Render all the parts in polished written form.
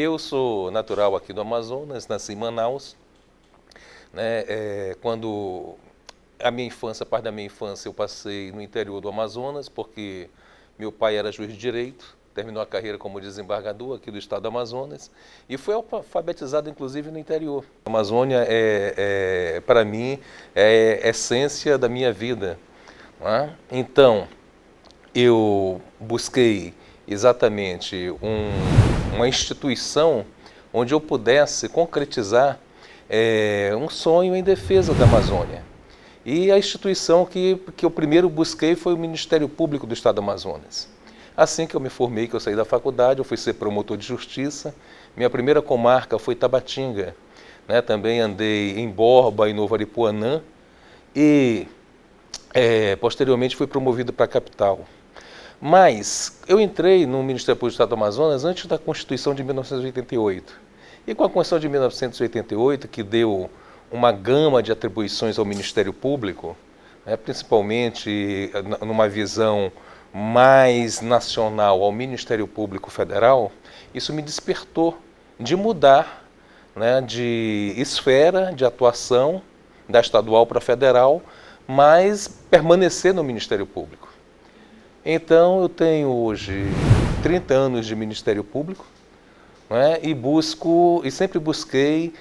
Eu sou natural aqui do Amazonas, nasci em Manaus, né? Quando a minha infância, parte da minha infância, eu passei no interior do Amazonas, porque meu pai era juiz de direito, terminou a carreira como desembargador aqui do estado do Amazonas e foi alfabetizado, inclusive, no interior. A Amazônia para mim, é a essência da minha vida, né? Então, eu busquei exatamente uma instituição onde eu pudesse concretizar um sonho em defesa da Amazônia. E a instituição que eu primeiro busquei foi o Ministério Público do Estado do Amazonas. Assim que eu me formei, que eu saí da faculdade, eu fui ser promotor de justiça. Minha primeira comarca foi Tabatinga, né? Também andei em Borba e Novo Aripuanã e posteriormente fui promovido para a capital. Mas eu entrei no Ministério Público do Estado do Amazonas antes da Constituição de 1988. E com a Constituição de 1988, que deu uma gama de atribuições ao Ministério Público, né, principalmente numa visão mais nacional ao Ministério Público Federal, isso me despertou de mudar, né, de esfera de atuação da estadual para a federal, mas permanecer no Ministério Público. Então, eu tenho hoje 30 anos de Ministério Público, né, e sempre busquei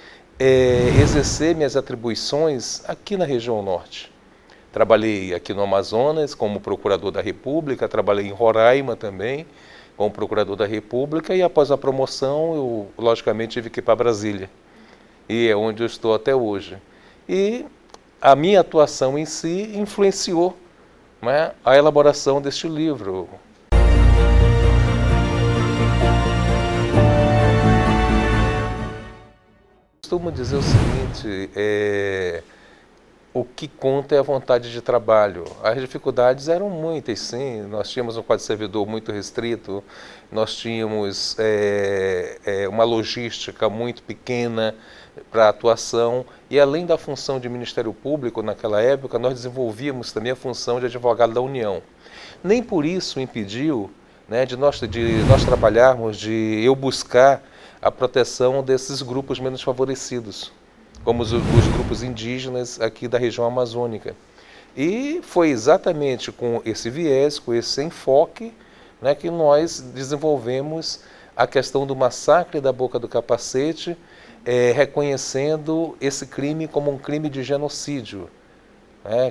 exercer minhas atribuições aqui na região norte. Trabalhei aqui no Amazonas como procurador da República, trabalhei em Roraima também como procurador da República e após a promoção eu, logicamente, tive que ir para Brasília. E é onde eu estou até hoje. E a minha atuação em si influenciou, né, a elaboração deste livro. Costumo dizer o seguinte, o que conta é a vontade de trabalho. As dificuldades eram muitas, sim. Nós tínhamos um quadro de servidor muito restrito, nós tínhamos uma logística muito pequena para a atuação e, além da função de Ministério Público, naquela época, nós desenvolvíamos também a função de advogado da União. Nem por isso impediu, né, de nós trabalharmos, de eu buscar a proteção desses grupos menos favorecidos, como os grupos indígenas aqui da região amazônica. E foi exatamente com esse viés, com esse enfoque, né, que nós desenvolvemos a questão do massacre da Boca do Capacete, reconhecendo esse crime como um crime de genocídio.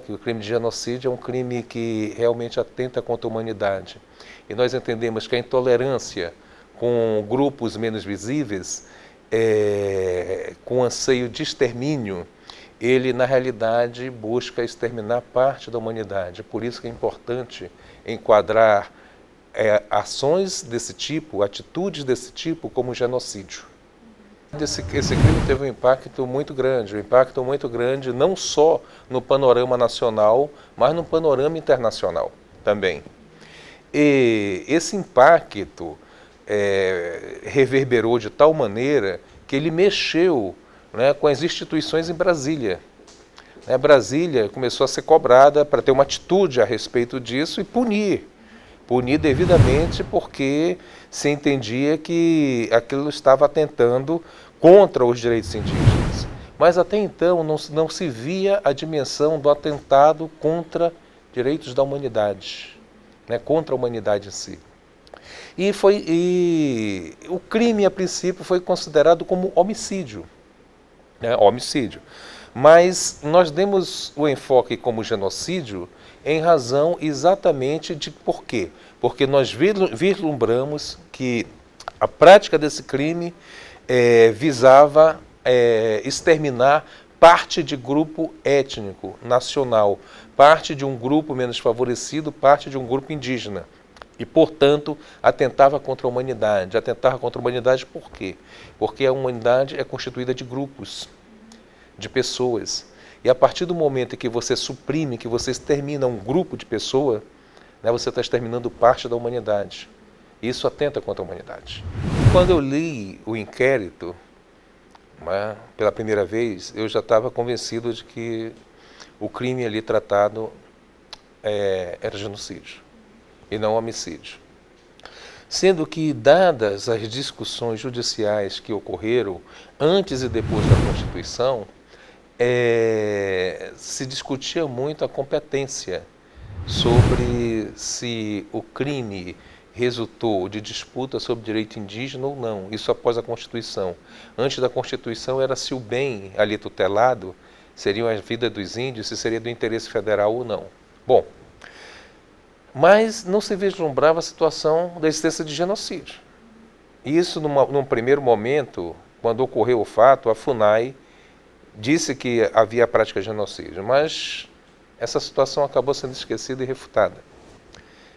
Que o crime de genocídio é um crime que realmente atenta contra a humanidade. E nós entendemos que a intolerância com grupos menos visíveis, com anseio de extermínio, ele na realidade busca exterminar parte da humanidade. Por isso que é importante enquadrar ações desse tipo, atitudes desse tipo como genocídio. Esse crime teve um impacto muito grande não só no panorama nacional, mas no panorama internacional também. E esse impacto reverberou de tal maneira que ele mexeu, né, com as instituições em Brasília. Brasília começou a ser cobrada para ter uma atitude a respeito disso e punir devidamente, porque se entendia que aquilo estava atentando contra os direitos indígenas. Mas até então não se via a dimensão do atentado contra direitos da humanidade, né, contra a humanidade em si. E o crime, a princípio, foi considerado como homicídio. Homicídio. Mas nós demos o enfoque como genocídio em razão exatamente de por quê? Porque nós vislumbramos que a prática desse crime visava exterminar parte de grupo étnico, nacional, parte de um grupo menos favorecido, parte de um grupo indígena. E, portanto, atentava contra a humanidade. Atentava contra a humanidade por quê? Porque a humanidade é constituída de grupos, de pessoas. E a partir do momento em que você suprime, que você extermina um grupo de pessoas, né, você está exterminando parte da humanidade. Isso atenta contra a humanidade. Quando eu li o inquérito, né, pela primeira vez, eu já estava convencido de que o crime ali tratado era genocídio e não homicídio. Sendo que, dadas as discussões judiciais que ocorreram antes e depois da Constituição, se discutia muito a competência sobre se o crime resultou de disputa sobre direito indígena ou não. Isso após a Constituição. Antes da Constituição era se o bem ali tutelado seria a vida dos índios, se seria do interesse federal ou não. Bom, mas não se vislumbrava a situação da existência de genocídio. Isso, num primeiro momento, quando ocorreu o fato, a FUNAI disse que havia prática de genocídio, mas essa situação acabou sendo esquecida e refutada.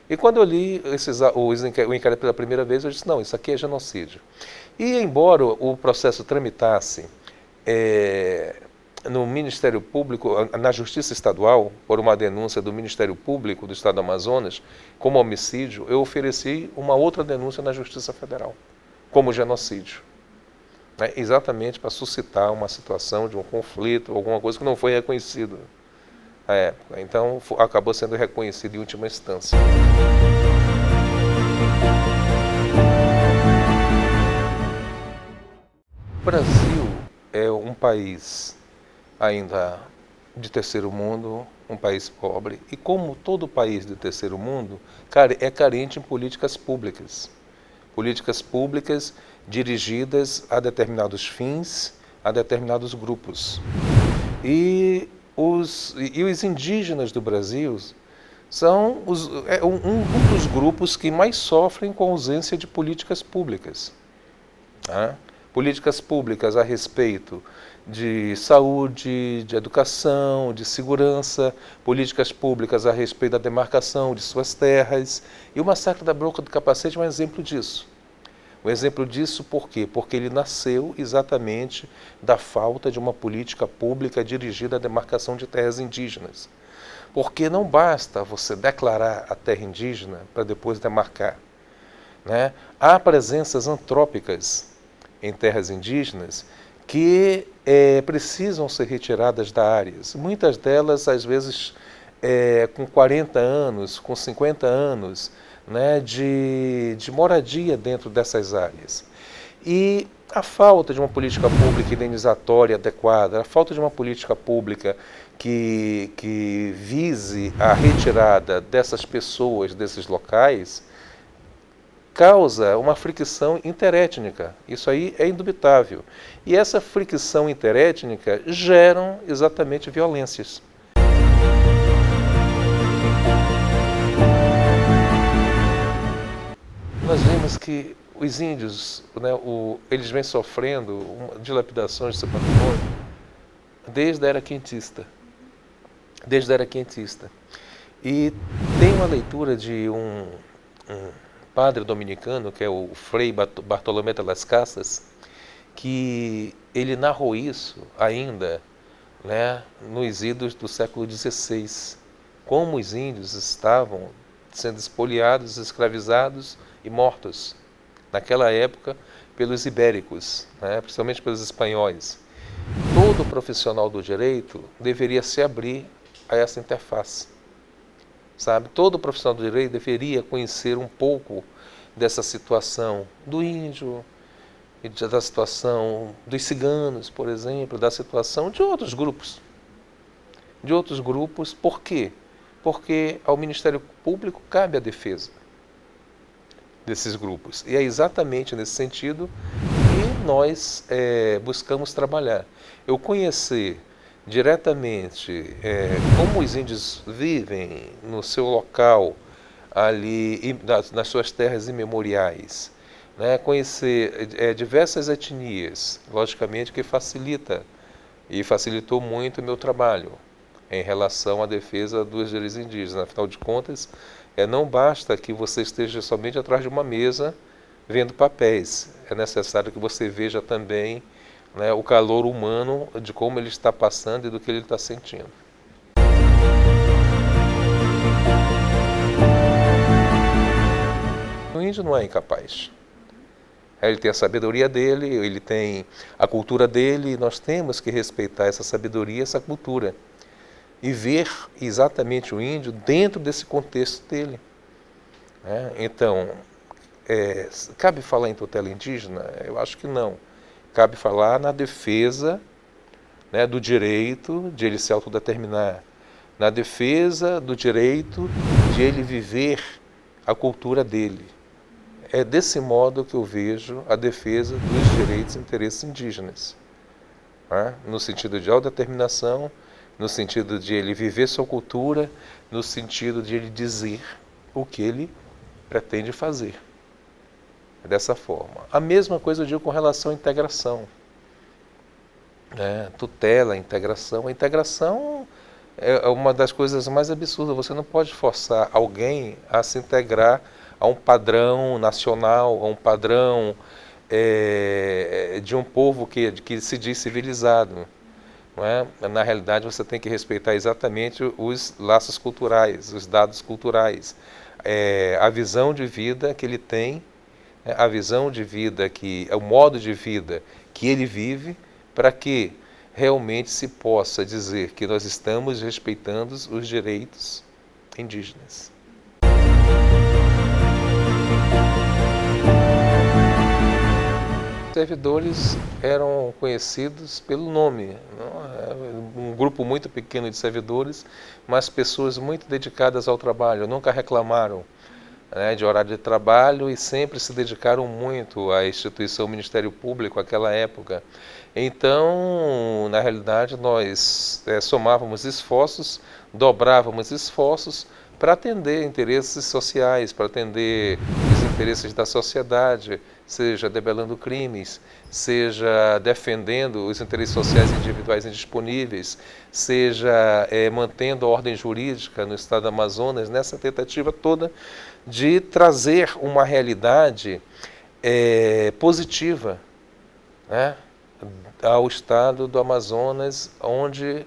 E quando eu li o inquérito pela primeira vez, eu disse, não, isso aqui é genocídio. E embora o processo tramitasse no Ministério Público, na Justiça Estadual, por uma denúncia do Ministério Público do Estado do Amazonas, como homicídio, eu ofereci uma outra denúncia na Justiça Federal, como genocídio. Exatamente para suscitar uma situação de um conflito, alguma coisa que não foi reconhecido na época. Então, acabou sendo reconhecido em última instância. O Brasil é um país ainda de terceiro mundo, um país pobre, e como todo país de terceiro mundo, é carente em políticas públicas. Políticas públicas dirigidas a determinados fins, a determinados grupos. E os indígenas do Brasil são um dos grupos que mais sofrem com a ausência de políticas públicas. Políticas públicas a respeito de saúde, de educação, de segurança, políticas públicas a respeito da demarcação de suas terras. E o massacre da Boca do Capacete é um exemplo disso. Um exemplo disso por quê? Porque ele nasceu exatamente da falta de uma política pública dirigida à demarcação de terras indígenas. Porque não basta você declarar a terra indígena para depois demarcar. Há presenças antrópicas em terras indígenas que precisam ser retiradas da área. Muitas delas, às vezes, com 40 anos, com 50 anos, de moradia dentro dessas áreas. E a falta de uma política pública indenizatória adequada, a falta de uma política pública que vise a retirada dessas pessoas, desses locais, causa uma fricção interétnica. Isso aí é indubitável. E essa fricção interétnica gera exatamente violências. Nós vemos que os índios, eles vêm sofrendo dilapidações de seu patrimônio desde a era quentista. Desde a era quentista. E tem uma leitura de um padre dominicano, que é o Frei Bartolomé de las Casas, que ele narrou isso ainda nos idos do século XVI, como os índios estavam sendo espoliados, escravizados e mortos, naquela época, pelos ibéricos, principalmente pelos espanhóis. Todo profissional do direito deveria se abrir a essa interface. Todo profissional do direito deveria conhecer um pouco dessa situação do índio, da situação dos ciganos, por exemplo, da situação de outros grupos. Por quê? Porque ao Ministério Público cabe a defesa desses grupos. E é exatamente nesse sentido que nós buscamos trabalhar. Eu conhecer diretamente como os índios vivem no seu local, ali nas suas terras imemoriais, conhecer diversas etnias, logicamente que facilita e facilitou muito o meu trabalho em relação à defesa dos direitos indígenas. Afinal de contas, não basta que você esteja somente atrás de uma mesa vendo papéis, é necessário que você veja também o calor humano de como ele está passando e do que ele está sentindo. O índio não é incapaz. Ele tem a sabedoria dele, ele tem a cultura dele, e nós temos que respeitar essa sabedoria, essa cultura, e ver exatamente o índio dentro desse contexto dele. Então, cabe falar em tutela indígena? Eu acho que não. Cabe falar na defesa, né, do direito de ele se autodeterminar, na defesa do direito de ele viver a cultura dele. É desse modo que eu vejo a defesa dos direitos e interesses indígenas, né? No sentido de autodeterminação, no sentido de ele viver sua cultura, no sentido de ele dizer o que ele pretende fazer. É dessa forma. A mesma coisa eu digo com relação à integração. Tutela, integração. A integração é uma das coisas mais absurdas. Você não pode forçar alguém a se integrar a um padrão nacional, a um padrão de um povo que se diz civilizado. Não é? Na realidade, você tem que respeitar exatamente os laços culturais, os dados culturais, a visão de vida que ele tem, a visão de vida, o modo de vida que ele vive, para que realmente se possa dizer que nós estamos respeitando os direitos indígenas. Os servidores eram conhecidos pelo nome, um grupo muito pequeno de servidores, mas pessoas muito dedicadas ao trabalho, nunca reclamaram, né, de horário de trabalho e sempre se dedicaram muito à instituição Ministério Público naquela época. Então, na realidade, nós somávamos esforços, dobrávamos esforços para atender interesses sociais, para atender os interesses da sociedade, seja debelando crimes, seja defendendo os interesses sociais individuais indisponíveis, seja mantendo a ordem jurídica no estado do Amazonas, nessa tentativa toda de trazer uma realidade positiva, né, ao estado do Amazonas, onde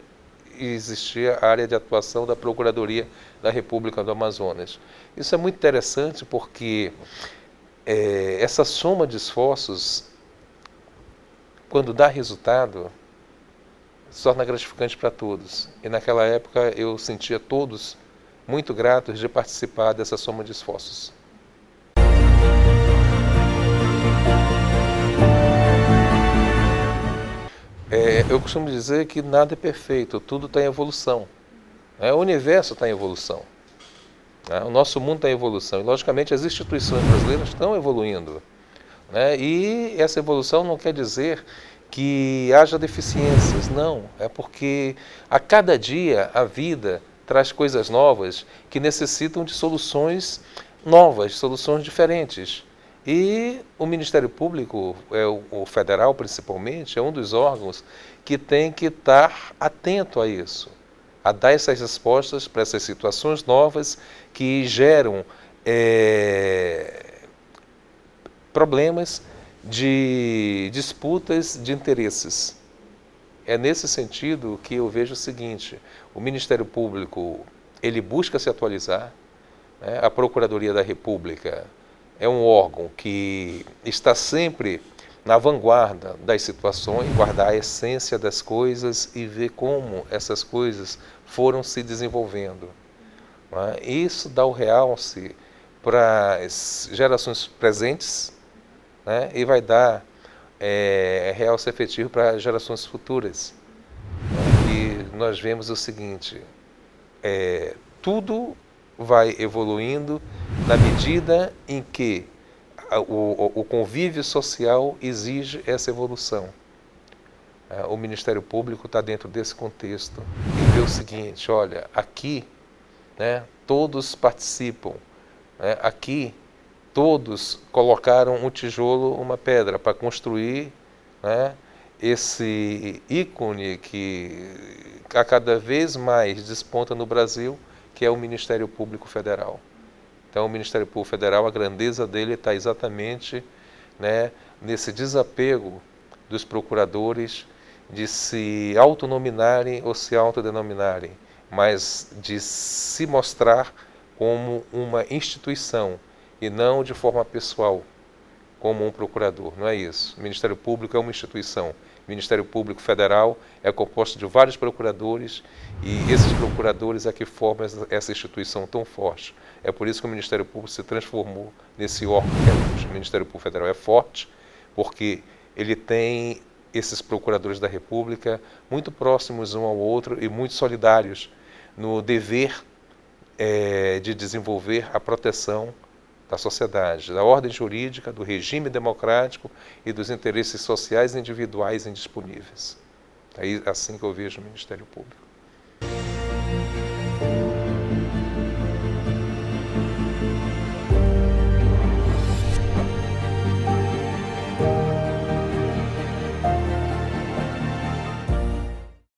existia a área de atuação da Procuradoria da República do Amazonas. Isso é muito interessante porque essa soma de esforços, quando dá resultado, se torna gratificante para todos. E naquela época eu sentia todos muito gratos de participar dessa soma de esforços. Eu costumo dizer que nada é perfeito, tudo está em evolução. O universo está em evolução. O nosso mundo está em evolução. E, logicamente, as instituições brasileiras estão evoluindo. E essa evolução não quer dizer que haja deficiências, não. É porque a cada dia a vida traz coisas novas que necessitam de soluções novas, soluções diferentes. E o Ministério Público, o federal principalmente, é um dos órgãos que tem que estar atento a isso, a dar essas respostas para essas situações novas que geram problemas de disputas de interesses. É nesse sentido que eu vejo o seguinte: o Ministério Público ele busca se atualizar, né? A Procuradoria da República é um órgão que está sempre na vanguarda das situações, guardar a essência das coisas e ver como essas coisas foram se desenvolvendo. Isso dá o realce para as gerações presentes, né? E vai dar realce efetivo para gerações futuras. E nós vemos o seguinte: tudo vai evoluindo na medida em que o convívio social exige essa evolução. O Ministério Público está dentro desse contexto e vê o seguinte: olha, aqui, né, todos participam, né, aqui todos colocaram um tijolo, uma pedra para construir, né, esse ícone que a cada vez mais desponta no Brasil, que é o Ministério Público Federal. Então, o Ministério Público Federal, a grandeza dele está exatamente, né, nesse desapego dos procuradores de se autonominarem ou se autodenominarem, mas de se mostrar como uma instituição e não de forma pessoal, como um procurador. Não é isso. O Ministério Público é uma instituição O Ministério Público Federal é composto de vários procuradores e esses procuradores é que formam essa instituição tão forte. É por isso que o Ministério Público se transformou nesse órgão que é hoje. O Ministério Público Federal é forte porque ele tem esses procuradores da República muito próximos um ao outro e muito solidários no dever de desenvolver a proteção da sociedade, da ordem jurídica, do regime democrático e dos interesses sociais individuais indisponíveis. É assim que eu vejo o Ministério Público.